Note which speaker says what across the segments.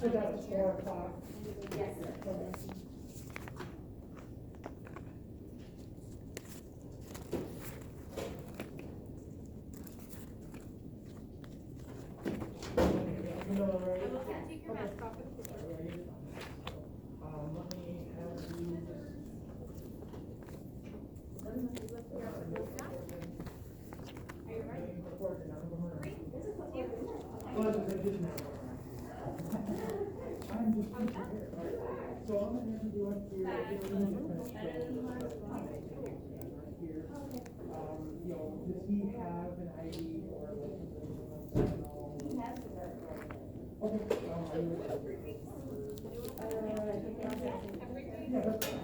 Speaker 1: said that was 4 o'clock.
Speaker 2: Yes.
Speaker 3: Take your mask off.
Speaker 1: Let me have you.
Speaker 3: Are you ready?
Speaker 1: I'm just so I'm going to have you up here. Does he have an ID or a license?
Speaker 2: He has the right.
Speaker 1: Okay. Yeah, that's fine.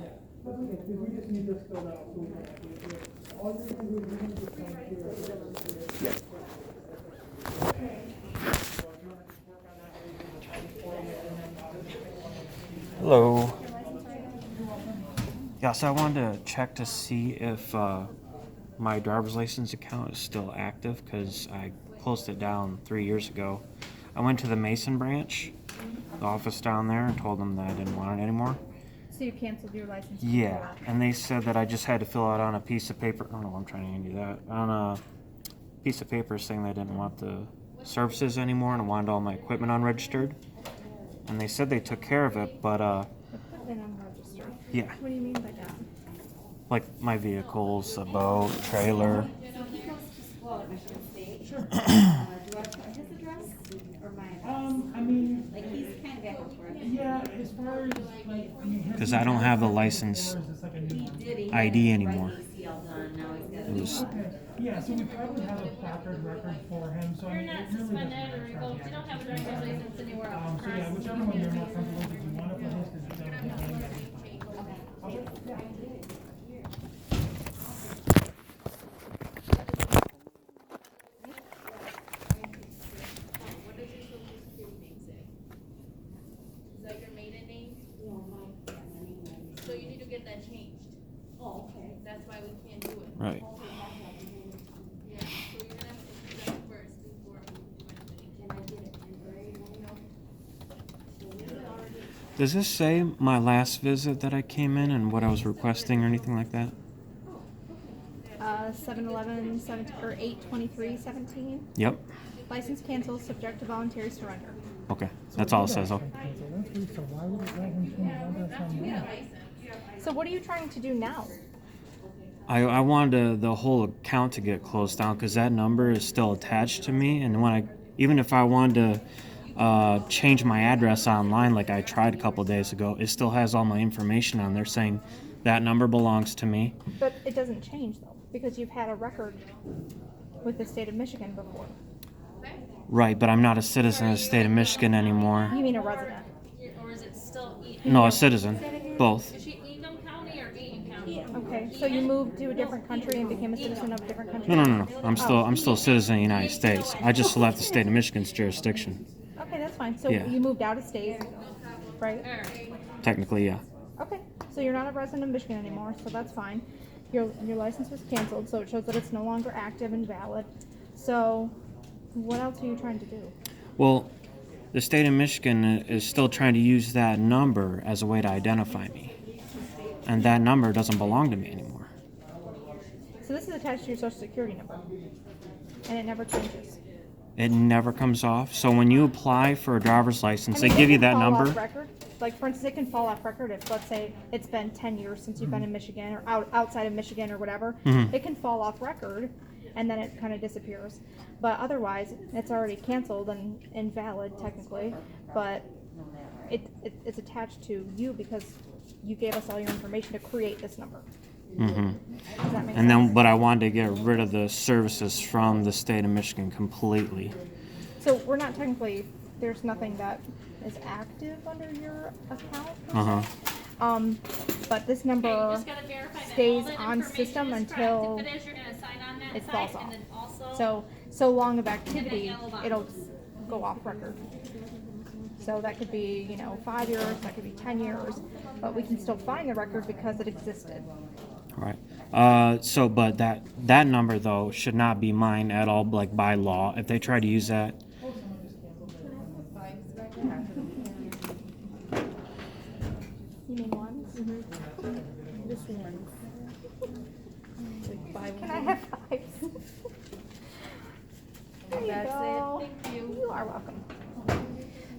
Speaker 1: That's okay. We just need this filled out so we can actually do it. All you're going to do is you're going to just come here. Yes.
Speaker 4: Hello. Yeah, so I wanted to check to see if my driver's license account is still active because I closed it down 3 years ago. I went to the Mason branch, the office down there, and told them that I didn't want it anymore.
Speaker 5: So you canceled your license?
Speaker 4: Yeah, and they said that I just had to fill out on a piece of paper. Oh no, I'm trying to do that. On a piece of paper saying they didn't want the services anymore and I wanted all my equipment unregistered. And they said they took care of it, but
Speaker 5: Equipment unregistered.
Speaker 4: yeah.
Speaker 5: What do you mean by that?
Speaker 4: Like my vehicles, a boat, trailer.
Speaker 2: So he goes to school at Michigan State. Sure. Do I put his address or my address?
Speaker 1: I mean,
Speaker 2: Like he's kind of back and forth.
Speaker 1: yeah, as far as like, I mean,
Speaker 4: Because I don't have a license
Speaker 2: He did. He
Speaker 4: ID
Speaker 2: had
Speaker 4: anymore.
Speaker 2: right ACL done. Now he's got
Speaker 4: It was-
Speaker 1: Okay, yeah, so we probably have a placard record for him, so I
Speaker 3: You're
Speaker 1: mean,
Speaker 3: not
Speaker 1: it really doesn't
Speaker 3: suspended or revoked. You don't have a driver's license anywhere else.
Speaker 1: So yeah, whichever one you're more comfortable with, if you want to put this, because it doesn't have any. Okay, yeah.
Speaker 3: What does your social security name say? Is that your maiden name? So you need to get that changed.
Speaker 2: Oh, okay.
Speaker 3: That's why we can't do it.
Speaker 4: Right.
Speaker 3: Yeah, so you're gonna have to do that first before we do anything.
Speaker 2: Can I get it temporary?
Speaker 4: Does this say my last visit that I came in and what I was requesting or anything like that?
Speaker 5: 7/11, 8/23/17.
Speaker 4: Yep.
Speaker 5: License canceled, subject to voluntary surrender.
Speaker 4: Okay. That's all it says. Oh.
Speaker 1: So why would it let him change all that from now?
Speaker 5: So what are you trying to do now?
Speaker 4: I wanted the whole account to get closed down because that number is still attached to me, and even if I wanted to change my address online, like I tried a couple days ago, it still has all my information on there saying that number belongs to me.
Speaker 5: But it doesn't change though, because you've had a record with the state of Michigan before.
Speaker 4: Right, but I'm not a citizen of the state of Michigan anymore.
Speaker 5: You mean a resident?
Speaker 3: Or is it still
Speaker 4: No, a citizen. Both.
Speaker 3: Is she Ingham County or Eaton County?
Speaker 5: Okay, so you moved to a different country and became a citizen of a different country?
Speaker 4: No. I'm still a citizen of the United States. I just left the state of Michigan's jurisdiction.
Speaker 5: Okay, that's fine. So
Speaker 4: Yeah.
Speaker 5: you moved out of state, right?
Speaker 4: Technically, yeah.
Speaker 5: Okay, so you're not a resident of Michigan anymore, so that's fine. Your license was canceled, so it shows that it's no longer active and valid. So what else are you trying to do?
Speaker 4: Well, the state of Michigan is still trying to use that number as a way to identify me. And that number doesn't belong to me anymore.
Speaker 5: So this is attached to your social security number, and it never changes.
Speaker 4: It never comes off. So when you apply for a driver's license,
Speaker 5: I
Speaker 4: they
Speaker 5: mean,
Speaker 4: give
Speaker 5: it
Speaker 4: you
Speaker 5: can
Speaker 4: that
Speaker 5: fall
Speaker 4: number.
Speaker 5: off record. Like, for instance, it can fall off record if, let's say, it's been 10 years since you've been in Michigan or outside of Michigan or whatever.
Speaker 4: Mhm.
Speaker 5: It can fall off record, and then it kind of disappears. But otherwise, it's already canceled and invalid technically. But it's attached to you because you gave us all your information to create this number.
Speaker 4: hmm
Speaker 5: Does that make
Speaker 4: And
Speaker 5: sense?
Speaker 4: then, but I wanted to get rid of the services from the state of Michigan completely.
Speaker 5: So we're not technically. There's nothing that is active under your account. Per
Speaker 4: Uh-huh.
Speaker 5: se. But this number
Speaker 3: Okay, you just gotta verify that
Speaker 5: stays
Speaker 3: all the
Speaker 5: on
Speaker 3: information
Speaker 5: system
Speaker 3: is
Speaker 5: until
Speaker 3: correct. If it is, you're gonna sign on that
Speaker 5: it
Speaker 3: side,
Speaker 5: falls off.
Speaker 3: and then also.
Speaker 5: so long of activity,
Speaker 3: yellow box.
Speaker 5: it'll go off record. So that could be 5 years, that could be 10 years, but we can still find the record because it existed.
Speaker 4: Right. But that number though should not be mine at all, like by law. If they try to use that,
Speaker 5: mean ones?
Speaker 3: Just one. Like 5.
Speaker 5: Can I have 5? There you
Speaker 3: That's
Speaker 5: go.
Speaker 3: it. Thank you.
Speaker 5: You are welcome.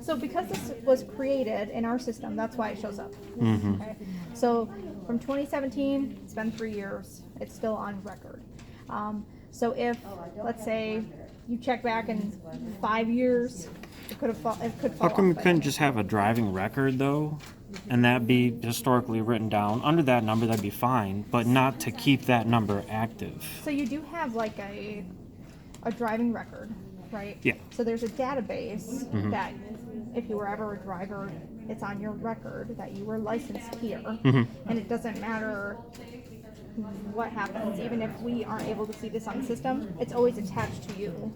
Speaker 5: So because this was created in our system, that's why it shows up.
Speaker 4: Mm-hmm.
Speaker 5: Okay. So from 2017, it's been 3 years. It's still on record. So if, let's say, you check back in 5 years, it could fall
Speaker 4: How come you
Speaker 5: off by
Speaker 4: couldn't
Speaker 5: then.
Speaker 4: just have a driving record though, and that be historically written down under that number? That'd be fine, but not to keep that number active.
Speaker 5: So you do have like a driving record, right?
Speaker 4: Yeah.
Speaker 5: So there's a database
Speaker 4: Mhm.
Speaker 5: that if you were ever a driver, it's on your record that you were licensed here,
Speaker 4: Mhm.
Speaker 5: and it doesn't matter what happens. Even if we aren't able to see this on the system, it's always attached to you.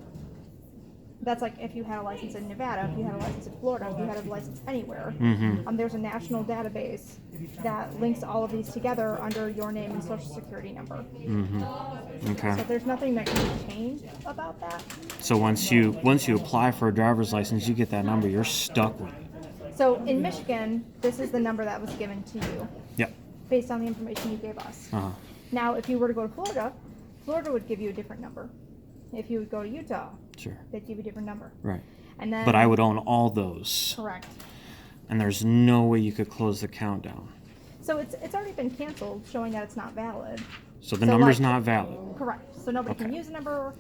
Speaker 5: That's like if you had a license in Nevada, if you had a license in Florida, if you had a license anywhere.
Speaker 4: Mhm.
Speaker 5: There's a national database that links all of these together under your name and social security number.
Speaker 4: Mhm. Okay.
Speaker 5: So there's nothing that can change about that.
Speaker 4: So once you apply for a driver's license, you get that number. You're stuck with it.
Speaker 5: So in Michigan, this is the number that was given to you
Speaker 4: Yep.
Speaker 5: based on the information you gave us.
Speaker 4: Uh huh.
Speaker 5: Now, if you were to go to Florida, Florida would give you a different number. If you would go to Utah,
Speaker 4: Sure.
Speaker 5: they'd give you a different number.
Speaker 4: Right.
Speaker 5: And then,
Speaker 4: But I would own all those,
Speaker 5: correct.
Speaker 4: and there's no way you could close the countdown.
Speaker 5: So it's already been canceled, showing that it's not valid.
Speaker 4: So the
Speaker 5: So,
Speaker 4: number's
Speaker 5: like-
Speaker 4: not valid.
Speaker 5: Correct. So nobody can
Speaker 4: Okay.
Speaker 5: use the number.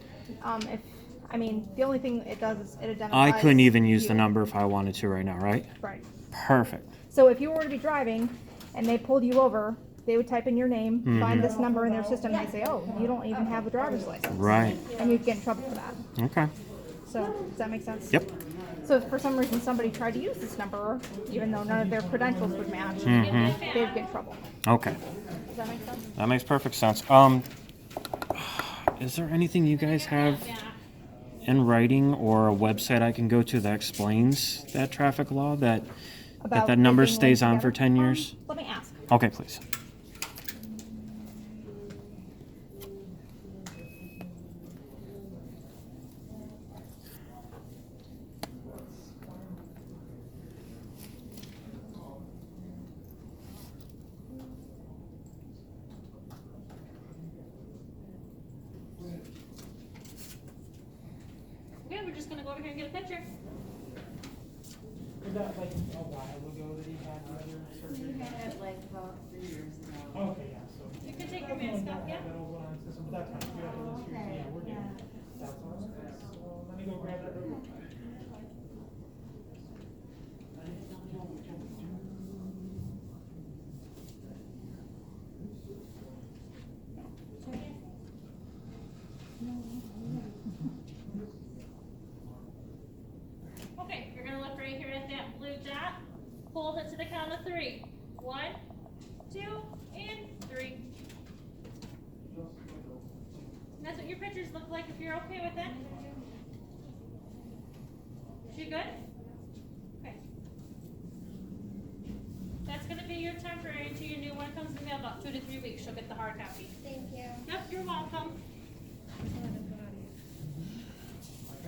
Speaker 5: The only thing it does is it identifies.
Speaker 4: I couldn't even use
Speaker 5: you.
Speaker 4: the number if I wanted to right now, right?
Speaker 5: Right.
Speaker 4: Perfect.
Speaker 5: So if you were to be driving and they pulled you over, they would type in your name,
Speaker 4: Mm-hmm.
Speaker 5: find this number in their system, and they say, "Oh, you don't even have a driver's license,"
Speaker 4: Right.
Speaker 5: and you'd get in trouble for that.
Speaker 4: Okay.
Speaker 5: So does that make sense?
Speaker 4: Yep.
Speaker 5: So if for some reason somebody tried to use this number, even though none of their credentials would match,
Speaker 4: Mhm.
Speaker 5: they would get in trouble.
Speaker 4: Okay.
Speaker 5: Does that make sense?
Speaker 4: That makes perfect sense. Is there anything you guys have in writing or a website I can go to that explains that traffic law that
Speaker 5: About
Speaker 4: that number
Speaker 5: it being
Speaker 4: stays
Speaker 5: linked
Speaker 4: on for
Speaker 5: together?
Speaker 4: 10 years?
Speaker 5: Let me ask.
Speaker 4: Okay, please.
Speaker 3: Okay, we're just gonna go over here and get a picture.
Speaker 1: Was that like a while ago that he had the other surgery?
Speaker 2: had it like about 3 years ago.
Speaker 1: Okay, yeah, so.
Speaker 3: You can take your mask off, yeah?
Speaker 1: That old one on system, but that's fine. We have this here, so yeah, we're good. That's all. So let me go grab that real quick.
Speaker 3: Okay, you're gonna look right here at that blue dot. Hold it to the count of 3. 1, 2, and 3. And that's what your pictures look like if you're okay with that. You good? Okay. That's gonna be your temporary until your new one comes in the mail about 2 to 3 weeks. You'll get the hard copy.
Speaker 2: Thank you.
Speaker 3: Yep, you're welcome.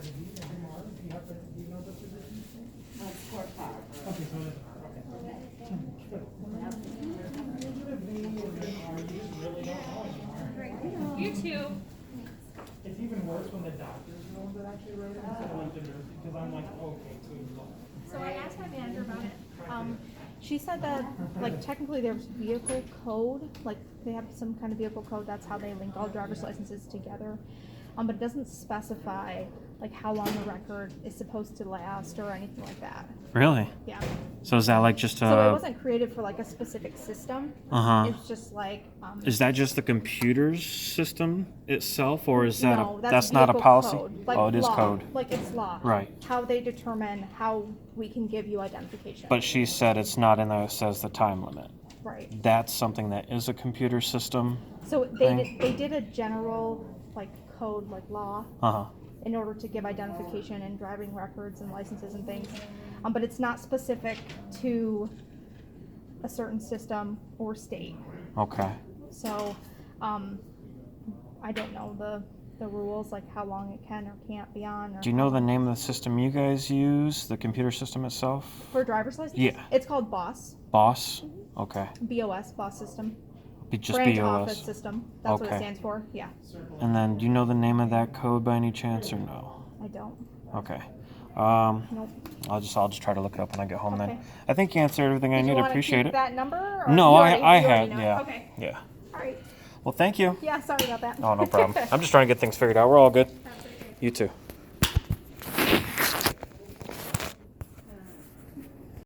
Speaker 1: Do you know the physician?
Speaker 2: Sport car.
Speaker 1: Okay, so it doesn't matter, okay.
Speaker 3: You too.
Speaker 1: It's even worse when the doctors are the ones that actually write it instead of like the nurses, because I'm like, okay, please.
Speaker 5: So I asked my manager about it. She said that, like, technically there's vehicle code, like, they have some kind of vehicle code, that's how they link all driver's licenses together. But it doesn't specify, like, how long the record is supposed to last or anything like that.
Speaker 4: Really?
Speaker 5: Yeah.
Speaker 4: So is that like just
Speaker 5: So it
Speaker 4: a?
Speaker 5: wasn't created for, like, a specific system.
Speaker 4: Uh-huh.
Speaker 5: It's just like,
Speaker 4: Is that just the computer's system itself, or is that
Speaker 5: no,
Speaker 4: that's not a
Speaker 5: vehicle
Speaker 4: policy?
Speaker 5: code. Like
Speaker 4: Oh, it is
Speaker 5: law.
Speaker 4: code.
Speaker 5: Like, it's law.
Speaker 4: Right.
Speaker 5: How they determine how we can give you identification.
Speaker 4: But she said it's not in there. It says the time limit.
Speaker 5: Right.
Speaker 4: That's something that is a computer system.
Speaker 5: So
Speaker 4: thing.
Speaker 5: they did a general, like, code, like law,
Speaker 4: Uh huh.
Speaker 5: in order to give identification and driving records and licenses and things. But it's not specific to a certain system or state.
Speaker 4: Okay.
Speaker 5: So I don't know the rules, like how long it can or can't be on. Or
Speaker 4: Do you know the name of the system you guys use? The computer system itself?
Speaker 5: for driver's license?
Speaker 4: Yeah.
Speaker 5: It's called BOSS.
Speaker 4: BOSS? Okay.
Speaker 5: BOS, BOSS system.
Speaker 4: Just
Speaker 5: Branch
Speaker 4: BOS.
Speaker 5: Office System. That's what
Speaker 4: Okay.
Speaker 5: it stands for. Yeah.
Speaker 4: And then, do you know the name of that code by any chance, or no?
Speaker 5: I don't.
Speaker 4: Okay.
Speaker 5: Nope.
Speaker 4: I'll just try to look it up when I get home.
Speaker 5: Okay.
Speaker 4: Then I think you answered everything I
Speaker 5: Did
Speaker 4: need.
Speaker 5: you
Speaker 4: I
Speaker 5: wanna
Speaker 4: appreciate
Speaker 5: keep
Speaker 4: it.
Speaker 5: that number? Or
Speaker 4: No,
Speaker 5: you
Speaker 4: I
Speaker 5: already
Speaker 4: had,
Speaker 5: know it?
Speaker 4: yeah.
Speaker 5: Okay.
Speaker 4: Yeah.
Speaker 5: All right.
Speaker 4: Well, thank you.
Speaker 5: Yeah. Sorry about that.
Speaker 4: Oh, no problem. I'm just trying to get things figured out. We're all good. You too.